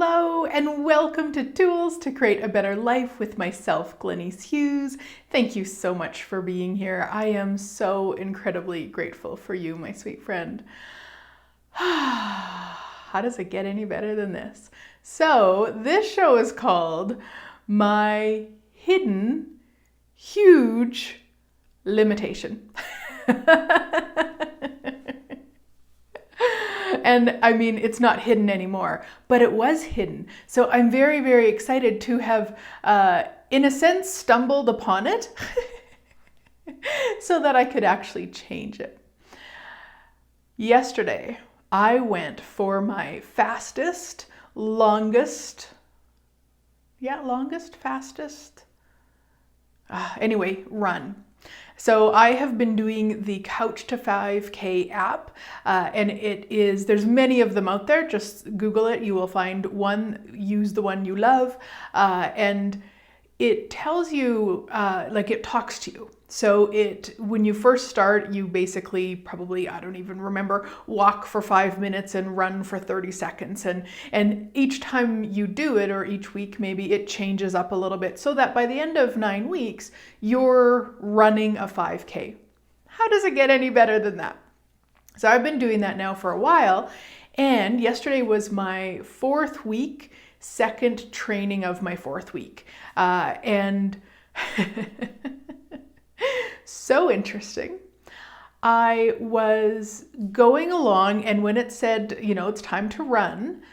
Hello and welcome to Tools to Create a Better Life with myself, Glenyce Hughes. Thank you so much for being here. I am so incredibly grateful for you, my sweet friend. How does it get any better than this? So this show is called My Hidden Huge Limitation. And I mean, it's not hidden anymore, but it was hidden. So I'm very, very excited to have, in a sense, stumbled upon it so that I could actually change it. Yesterday, I went for my fastest, fastest, run. So I have been doing the Couch to 5K app, and there's many of them out there. Just Google it, you will find one, use the one you love, and it tells you, it talks to you. So when you first start, you basically probably, I don't even remember, walk for 5 minutes and run for 30 seconds. And each time you do it, or each week maybe, it changes up a little bit so that by the end of 9 weeks, you're running a 5K. How does it get any better than that? So I've been doing that now for a while. And yesterday was my 4th week, second training of my 4th week. And so interesting. I was going along, and when it said, it's time to run,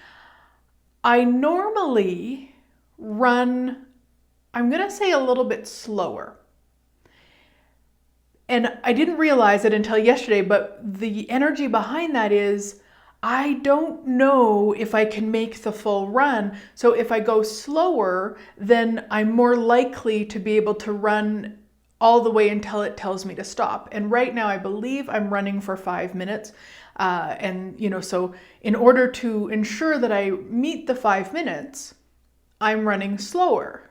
I normally run, I'm going to say a little bit slower. And I didn't realize it until yesterday, but the energy behind that is, I don't know if I can make the full run. So if I go slower, then I'm more likely to be able to run all the way until it tells me to stop. And right now I believe I'm running for 5 minutes. So in order to ensure that I meet the 5 minutes, I'm running slower.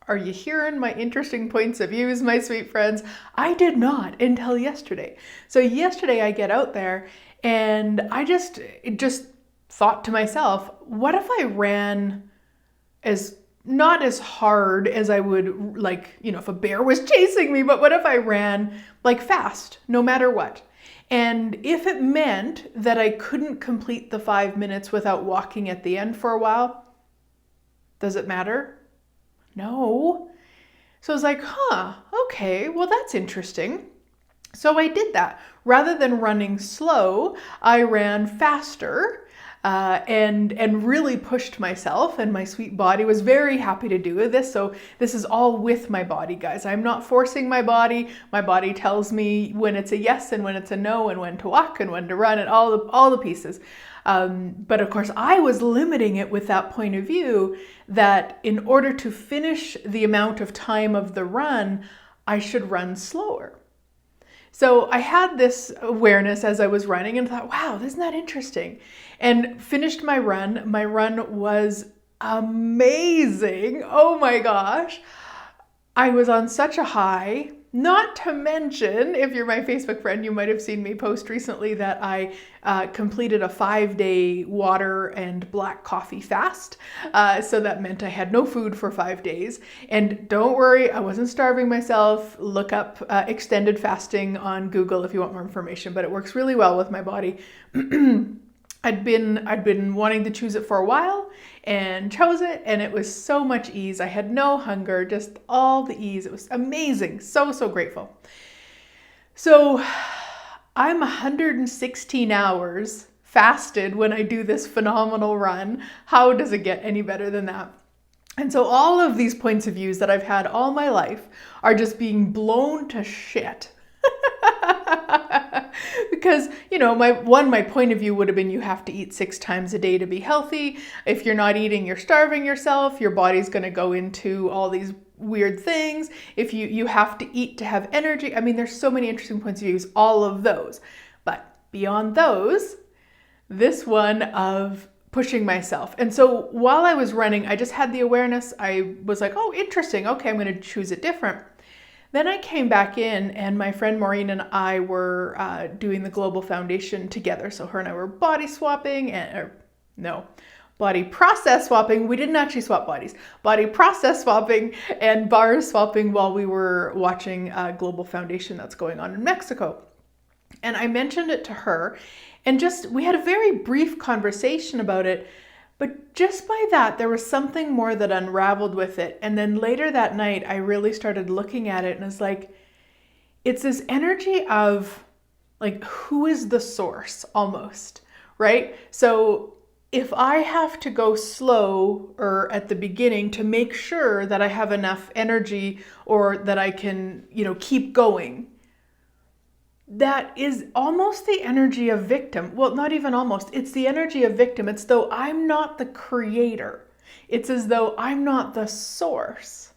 Are you hearing my interesting points of views, my sweet friends? I did not until yesterday. So yesterday I get out there and I just thought to myself, what if I ran not as hard as I would, if a bear was chasing me, but what if I ran fast, no matter what? And if it meant that I couldn't complete the 5 minutes without walking at the end for a while, does it matter? No. So I was like, okay, well, that's interesting. So I did that. Rather than running slow, I ran faster. And really pushed myself, and my sweet body was very happy to do this. So this is all with my body, guys. I'm not forcing my body. My body tells me when it's a yes and when it's a no, and when to walk and when to run, and all the pieces. But of course, I was limiting it with that point of view that in order to finish the amount of time of the run, I should run slower. So I had this awareness as I was running and thought, wow, isn't that interesting? And finished my run. My run was amazing. Oh my gosh. I was on such a high. Not to mention, if you're my Facebook friend, you might have seen me post recently that I completed a 5-day water and black coffee fast. So that meant I had no food for 5 days. And don't worry, I wasn't starving myself. Look up extended fasting on Google if you want more information, but it works really well with my body. I'd been wanting to choose it for a while and chose it, and it was so much ease. I had no hunger, just all the ease. It was amazing. So, so grateful. So I'm 116 hours fasted when I do this phenomenal run. How does it get any better than that? And so all of these points of views that I've had all my life are just being blown to shit. Because, my point of view would have been you have to eat 6 times a day to be healthy. If you're not eating, you're starving yourself. Your body's going to go into all these weird things. If you have to eat to have energy. I mean, there's so many interesting points of views, all of those. But beyond those, this one of pushing myself. And so while I was running, I just had the awareness. I was like, oh, interesting. Okay, I'm going to choose it different. Then I came back in, and my friend Maureen and I were doing the Global Foundation together. So her and I were body swapping, body process swapping. We didn't actually swap bodies. Body process swapping and bar swapping while we were watching Global Foundation that's going on in Mexico. And I mentioned it to her, and we had a very brief conversation about it. But just by that, there was something more that unraveled with it. And then later that night, I really started looking at it, and it's like, it's this energy of like, who is the source almost, right? So if I have to go slow or at the beginning to make sure that I have enough energy or that I can, keep going, that is almost the energy of victim. Well, not even almost. It's the energy of victim. It's though I'm not the creator. It's as though I'm not the source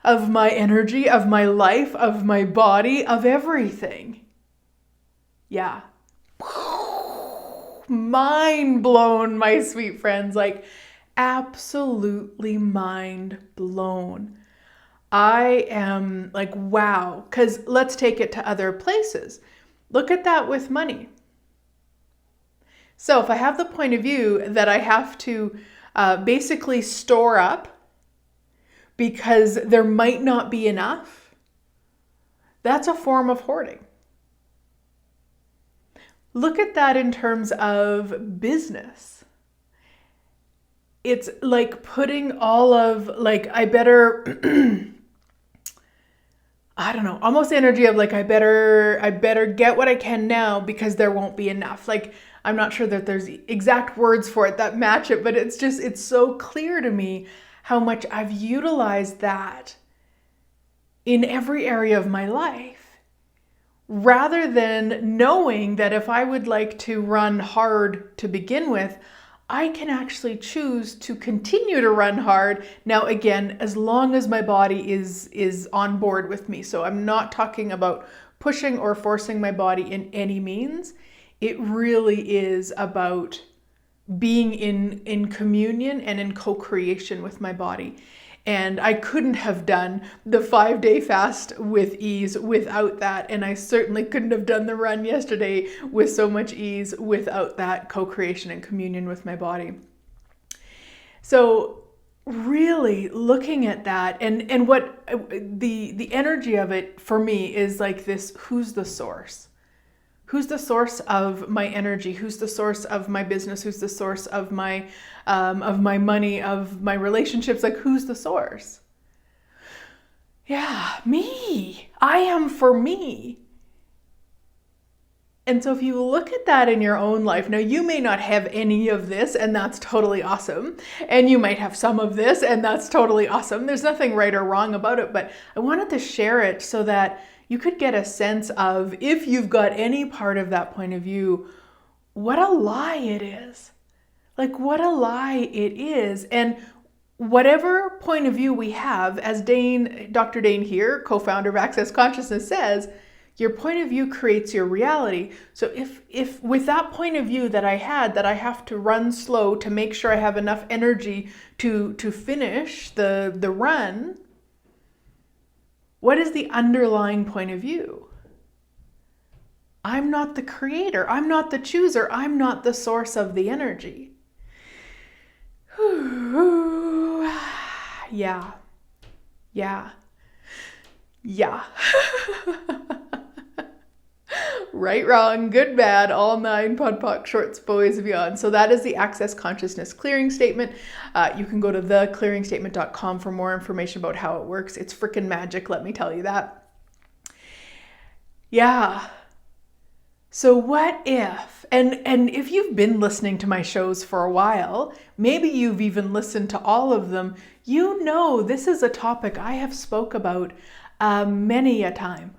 of my energy, of my life, of my body, of everything. Yeah. Mind blown, my sweet friends. Like, absolutely mind blown. I am like, wow, because let's take it to other places. Look at that with money. So if I have the point of view that I have to basically store up because there might not be enough, that's a form of hoarding. Look at that in terms of business. It's like putting all of, like, I better... I don't know, almost the energy of like, I better get what I can now because there won't be enough. Like, I'm not sure that there's exact words for it that match it, but it's so clear to me how much I've utilized that in every area of my life, rather than knowing that if I would like to run hard to begin with, I can actually choose to continue to run hard. Now, again, as long as my body is on board with me. So I'm not talking about pushing or forcing my body in any means. It really is about being in communion and in co-creation with my body. And I couldn't have done the 5-day fast with ease without that. And I certainly couldn't have done the run yesterday with so much ease without that co-creation and communion with my body. So really looking at that and what the energy of it for me is like this, who's the source? Who's the source of my energy? Who's the source of my business? Who's the source of my money, of my relationships? Like, who's the source? Yeah, me. I am for me. And so if you look at that in your own life, now you may not have any of this, and that's totally awesome. And you might have some of this, and that's totally awesome. There's nothing right or wrong about it, but I wanted to share it so that you could get a sense of, if you've got any part of that point of view, what a lie it is. Like, what a lie it is. And whatever point of view we have, as Dr. Dane here, co-founder of Access Consciousness, says, your point of view creates your reality. So if with that point of view that I had, that I have to run slow to make sure I have enough energy to finish the run, what is the underlying point of view? I'm not the creator. I'm not the chooser. I'm not the source of the energy. Yeah. Right, wrong, good, bad, all 9, pod, poc, shorts, boys, beyond. So that is the Access Consciousness Clearing Statement. You can go to theclearingstatement.com for more information about how it works. It's freaking magic, let me tell you that. Yeah. So what if, and if you've been listening to my shows for a while, maybe you've even listened to all of them, you know this is a topic I have spoke about many a time.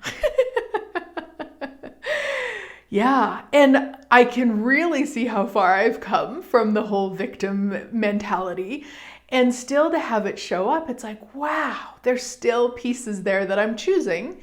Yeah, and I can really see how far I've come from the whole victim mentality, and still to have it show up, it's like, wow, there's still pieces there that I'm choosing.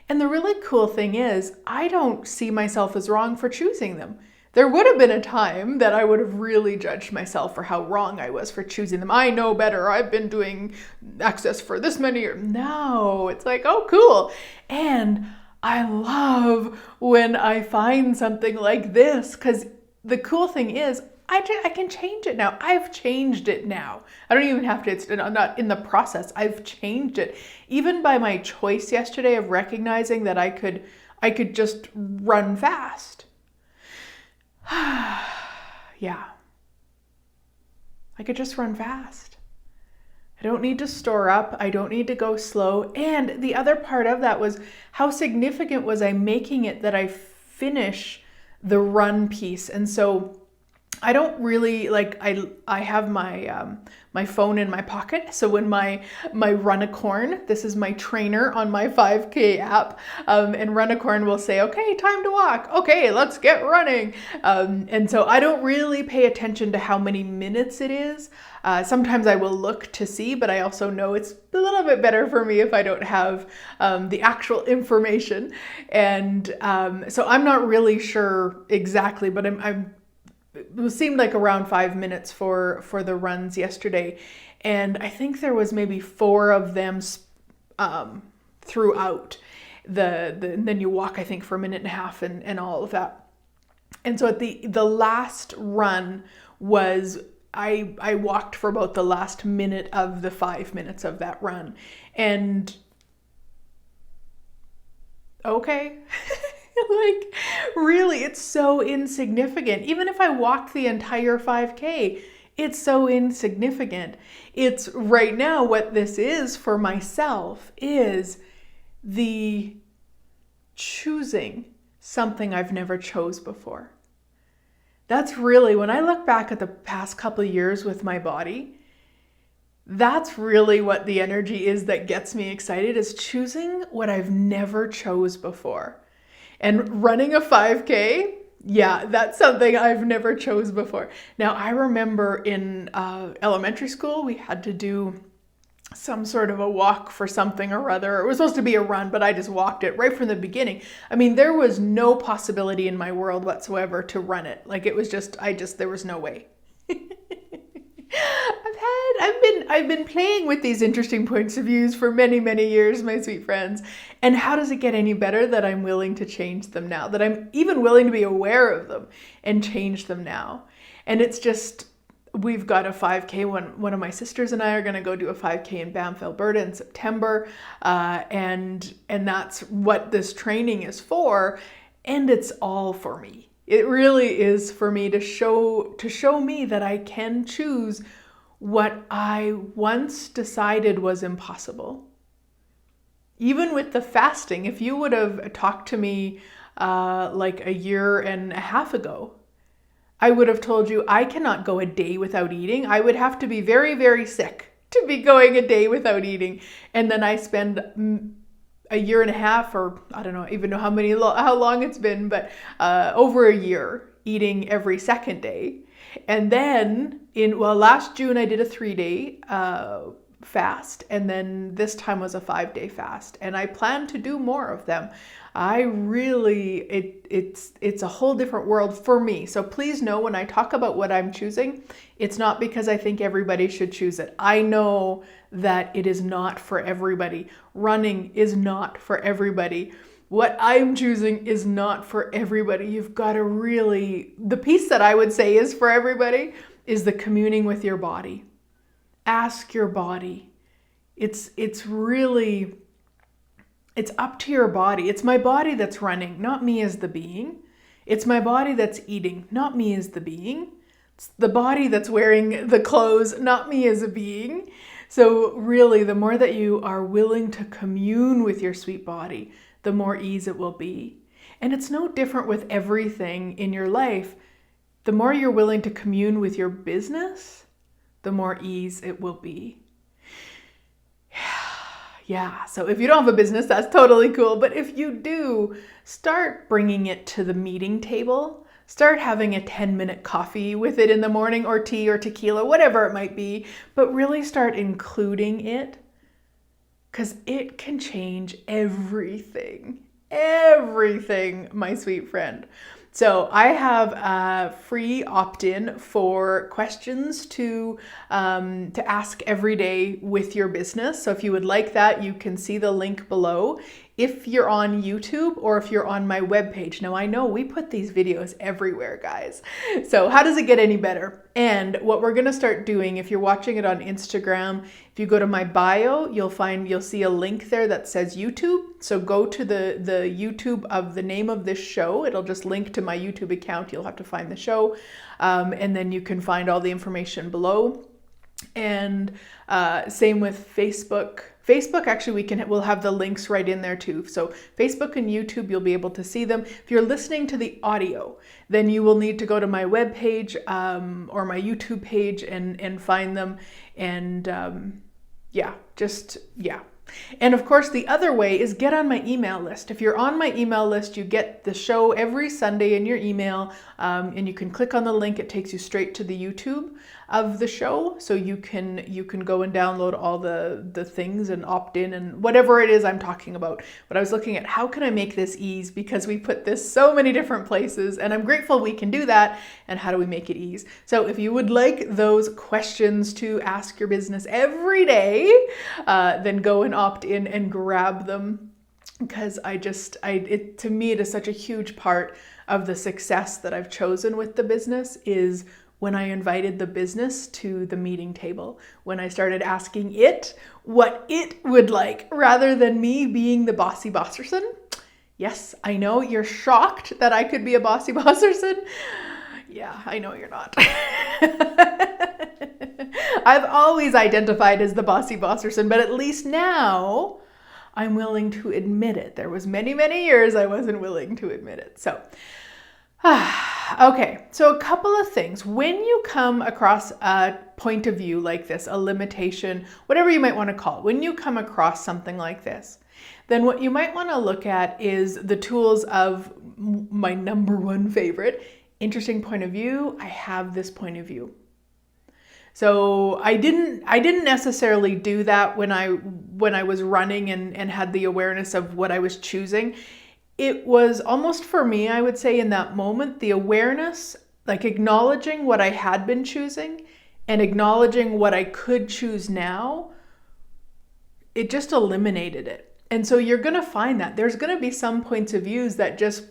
And the really cool thing is, I don't see myself as wrong for choosing them. There would have been a time that I would have really judged myself for how wrong I was for choosing them. I know better. I've been doing access for this many years. No, it's like, oh, cool. And I love when I find something like this, because the cool thing is I can change it now. I've changed it now. I don't even have to, it's not in the process. I've changed it. Even by my choice yesterday of recognizing that I could just run fast. Yeah. I could just run fast. I don't need to store up. I don't need to go slow. And the other part of that was, how significant was I making it that I finish the run piece? And so I don't really I have my phone in my pocket. So when my 𝐸𝐴𝐴, this is my trainer on my 5K app, and 𝐸𝐴𝐴 will say, okay, time to walk. Okay, let's get running. And so I don't really pay attention to how many minutes it is. Sometimes I will look to see, but I also know it's a little bit better for me if I don't have the actual information. And so I'm not really sure exactly, but it seemed like around 5 minutes for the runs yesterday. And I think there was maybe 4 of them throughout and then you walk, I think, for 1.5 minutes and all of that. And so at the last run was, I walked for about the last minute of the 5 minutes of that run. And okay. Like, really, it's so insignificant. Even if I walked the entire 5K, it's so insignificant. It's right now, what this is for myself is the choosing something I've never chose before. That's really, when I look back at the past couple of years with my body, that's really what the energy is that gets me excited, is choosing what I've never chose before. And running a 5K, yeah, that's something I've never chose before. Now, I remember in elementary school, we had to do some sort of a walk for something or other. It was supposed to be a run, but I just walked it right from the beginning. I mean, there was no possibility in my world whatsoever to run it. Like, it was just, there was no way. I've been playing with these interesting points of views for many, many years, my sweet friends. And how does it get any better that I'm willing to change them now? That I'm even willing to be aware of them and change them now. And it's just, we've got a 5K. One of my sisters and I are going to go do a 5K in Banff, Alberta in September. And that's what this training is for. And it's all for me. It really is for me to show me that I can choose what I once decided was impossible. Even with the fasting, if you would have talked to me like 1.5 years ago, I would have told you I cannot go a day without eating. I would have to be very, very sick to be going a day without eating. And then I spend 1.5 years, or I don't know even know how long it's been, but over a year eating every second day. And then last June I did a 3-day fast, and then this time was a 5-day fast, and I plan to do more of them. It's a whole different world for me. So please know, when I talk about what I'm choosing, it's not because I think everybody should choose it. I know that it is not for everybody. Running is not for everybody. What I'm choosing is not for everybody. You've got to really, the piece that I would say is for everybody is the communing with your body. Ask your body. It's really, it's up to your body. It's my body that's running, not me as the being. It's my body that's eating, not me as the being. It's the body that's wearing the clothes, not me as a being. So really, the more that you are willing to commune with your sweet body, the more ease it will be. And it's no different with everything in your life. The more you're willing to commune with your business, the more ease it will be. Yeah, so if you don't have a business, that's totally cool. But if you do, start bringing it to the meeting table. Start having a 10-minute coffee with it in the morning, or tea or tequila, whatever it might be. But really start including it, because it can change everything. Everything, my sweet friend. So I have a free opt-in for questions to ask every day with your business. So if you would like that, you can see the link below. If you're on YouTube or if you're on my webpage. Now I know we put these videos everywhere, guys. So how does it get any better? And what we're gonna start doing, if you're watching it on Instagram, if you go to my bio, you'll see a link there that says YouTube. So go to the YouTube of the name of this show. It'll just link to my YouTube account. You'll have to find the show. And then you can find all the information below. And same with Facebook. Facebook, actually, we'll have the links right in there too. So Facebook and YouTube, you'll be able to see them. If you're listening to the audio, then you will need to go to my webpage or my YouTube page and find them. And yeah. And of course, the other way is get on my email list. If you're on my email list, you get the show every Sunday in your email, and you can click on the link. It takes you straight to the YouTube of the show, so you can go and download all the things and opt in and whatever it is I'm talking about. But I was looking at how can I make this ease, because we put this so many different places, and I'm grateful we can do that. And how do we make it ease? So if you would like those questions to ask your business every day, then go and opt in and grab them, because to me it is such a huge part of the success that I've chosen with the business is when I invited the business to the meeting table, when I started asking it what it would like rather than me being the bossy bosserson. Yes, I know you're shocked that I could be a bossy bosserson. Yeah, I know you're not. I've always identified as the bossy bosserson, but at least now I'm willing to admit it. There was many, many years I wasn't willing to admit it. So, okay, so a couple of things. When you come across a point of view like this, a limitation, whatever you might want to call it, when you come across something like this, then what you might want to look at is the tools of my number one favorite, interesting point of view. I have this point of view. So I didn't necessarily do that when I was running and had the awareness of what I was choosing. It was almost for me, I would say in that moment, the awareness, like acknowledging what I had been choosing and acknowledging what I could choose now, it just eliminated it. And so you're going to find that there's going to be some points of views that just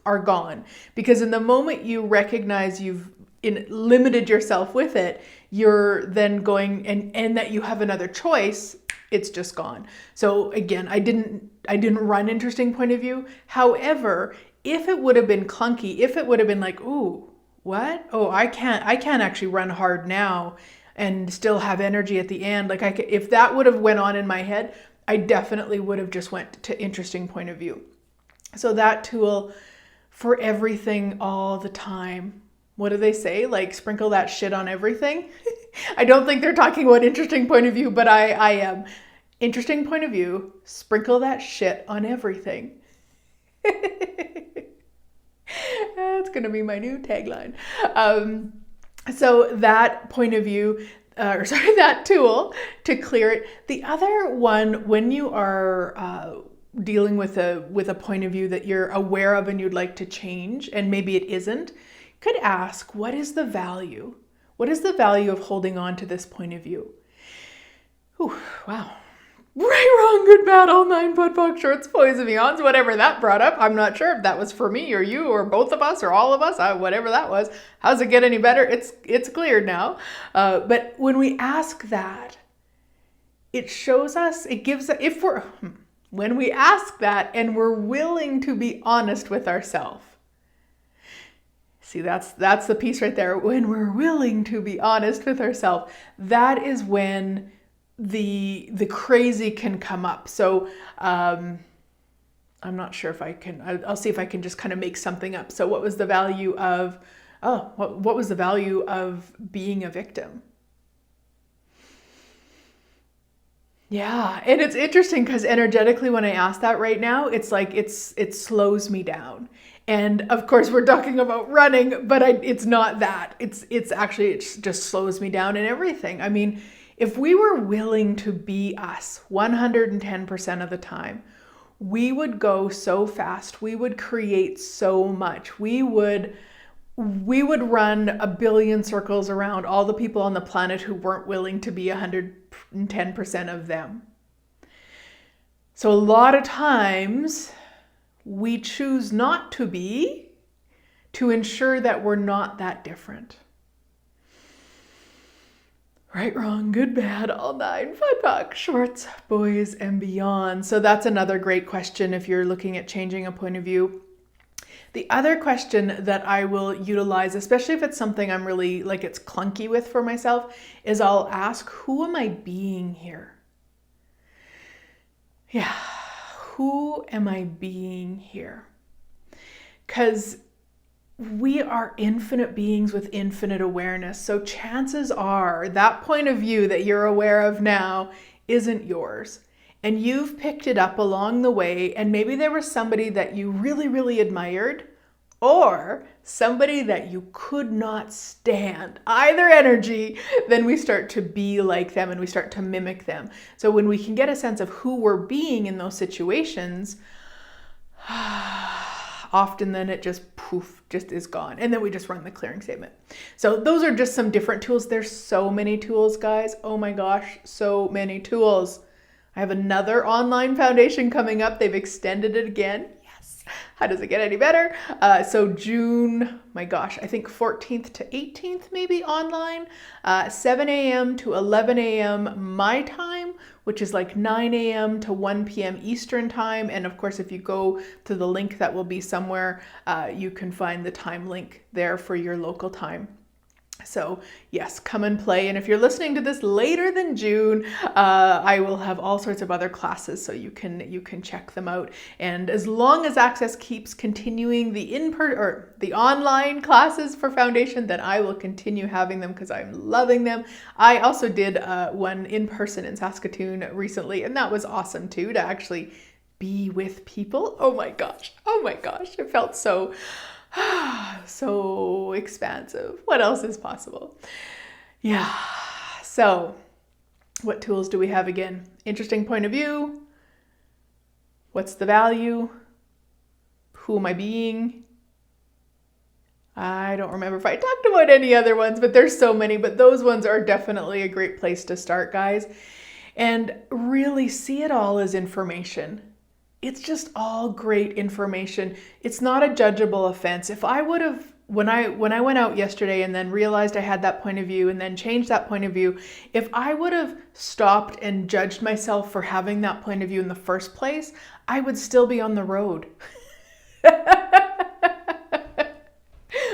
are gone, because in the moment you recognize you've limited yourself with it, you're then going and that you have another choice, it's just gone. So again, I didn't run interesting point of view. However, if it would have been clunky, if it would have been like, ooh, what? Oh, I can't actually run hard now and still have energy at the end. Like if that would have went on in my head, I definitely would have just went to interesting point of view. So that tool for everything all the time. What do they say? Like sprinkle that shit on everything. I don't think they're talking about interesting point of view, but I am. Interesting point of view, sprinkle that shit on everything. That's going to be my new tagline. So that point of view, that tool to clear it. The other one, when you are dealing with a point of view that you're aware of and you'd like to change, and maybe it isn't, could ask, what is the value? What is the value of holding on to this point of view? Ooh, wow. Right, wrong, good, bad, all nine, POD, POC, shorts, boys and beyonds, whatever that brought up. I'm not sure if that was for me or you or both of us or all of us, whatever that was. How's it get any better? It's cleared now. But when we ask that, it shows us, it gives, when we ask that and we're willing to be honest with ourselves. See, that's the piece right there. When we're willing to be honest with ourselves, that is when the crazy can come up. So I'm not sure if I can, I'll see if I can just kind of make something up. So what was the value of, what was the value of being a victim? Yeah, and it's interesting because energetically when I ask that right now, it's like it slows me down. And of course we're talking about running, but it's not that. It's actually, it just slows me down and everything. I mean, if we were willing to be us 110% of the time, we would go so fast. We would create so much. We would run a billion circles around all the people on the planet who weren't willing to be 110% of them. So a lot of times we choose not to be, to ensure that we're not that different. Right, wrong, good, bad, all nine, fun talk, shorts, boys, and beyond. So that's another great question if you're looking at changing a point of view. The other question that I will utilize, especially if it's something I'm really like it's clunky with for myself, is I'll ask, who am I being here? Yeah, who am I being here? Because we are infinite beings with infinite awareness. So chances are that point of view that you're aware of now isn't yours. And you've picked it up along the way. And maybe there was somebody that you really, really admired, or somebody that you could not stand, either energy. Then we start to be like them and we start to mimic them. So when we can get a sense of who we're being in those situations, often then it just poof, just is gone. And then we just run the clearing statement. So those are just some different tools. There's so many tools, guys. Oh my gosh, so many tools. I have another online foundation coming up. They've extended it again. Yes. How does it get any better? So June, my gosh, I think 14th to 18th, maybe online, 7 a.m. to 11 a.m. my time, which is like 9 a.m. to 1 p.m. Eastern time. And of course, if you go to the link that will be somewhere, you can find the time link there for your local time. So yes, come and play. And if you're listening to this later than June, I will have all sorts of other classes, so you can check them out. And as long as Access keeps continuing the the online classes for Foundation, then I will continue having them because I'm loving them. I also did one in person in Saskatoon recently, and that was awesome too, to actually be with people. Oh my gosh, it felt so so expansive. What else is possible? Yeah. So what tools do we have again? Interesting point of view. What's the value? Who am I being? I don't remember if I talked about any other ones, but there's so many, but those ones are definitely a great place to start, guys. And really see it all as information. It's just all great information. It's not a judgeable offense. If I would have, when I went out yesterday and then realized I had that point of view and then changed that point of view, if I would have stopped and judged myself for having that point of view in the first place, I would still be on the road.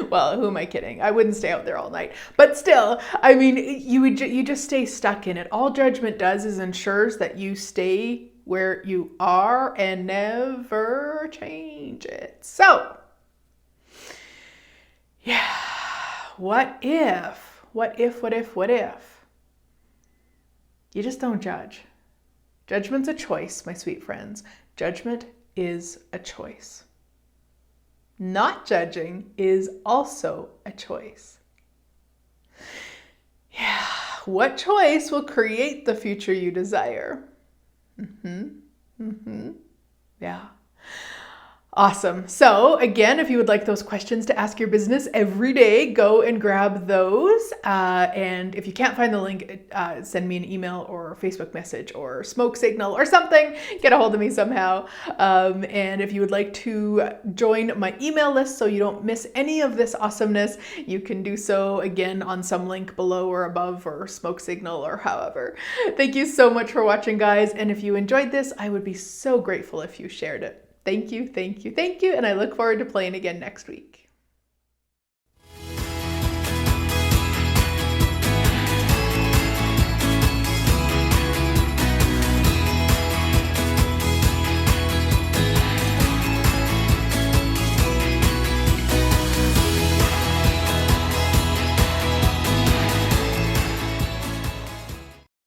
Well, who am I kidding? I wouldn't stay out there all night. But still, I mean, you just stay stuck in it. All judgment does is ensures that you stay where you are and never change it. So, yeah, what if? You just don't judge. Judgment's a choice, my sweet friends. Judgment is a choice. Not judging is also a choice. Yeah, what choice will create the future you desire? Yeah. Awesome. So again, if you would like those questions to ask your business every day, go and grab those. And if you can't find the link, send me an email or a Facebook message or smoke signal or something. Get a hold of me somehow. And if you would like to join my email list so you don't miss any of this awesomeness, you can do so again on some link below or above or smoke signal or however. Thank you so much for watching, guys. And if you enjoyed this, I would be so grateful if you shared it. Thank you, and I look forward to playing again next week.